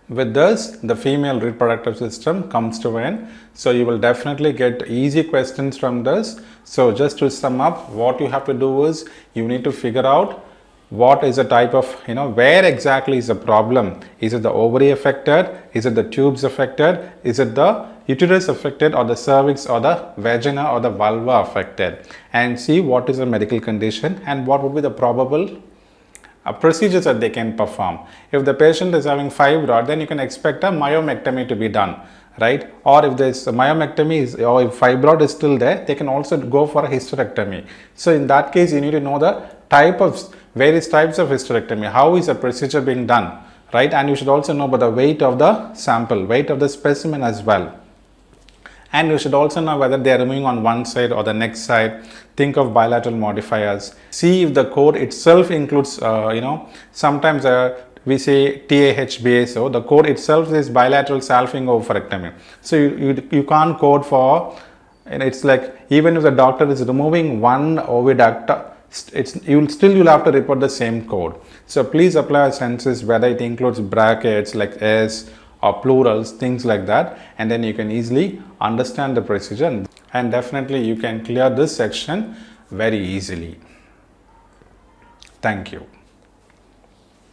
With this, the female reproductive system comes to an end. So you will definitely get easy questions from this. So just to sum up, what you have to do is you need to figure out what is the type of, where exactly is the problem. Is it the ovary affected? Is it the tubes affected? Is it the uterus affected, or the cervix, or the vagina, or the vulva affected? And see what is the medical condition and what would be the probable procedures that they can perform. If the patient is having fibroid, then you can expect a myomectomy to be done, right? Or if this myomectomy or if fibroid is still there, they can also go for a hysterectomy. So in that case, you need to know the various types of hysterectomy. How is the procedure being done, right? And you should also know about the weight of the sample, weight of the specimen as well. And you should also know whether they are removing on one side or the next side. Think of bilateral modifiers. See if the code itself includes, sometimes we say TAHBSO. The code itself is bilateral salping oophorectomy. So you can't code for, it's like even if the doctor is removing one oviduct, you'll have to report the same code. So please apply a census whether it includes brackets like S or plurals, things like that, and then you can easily understand the procedure, and definitely you can clear this section very easily. Thank you.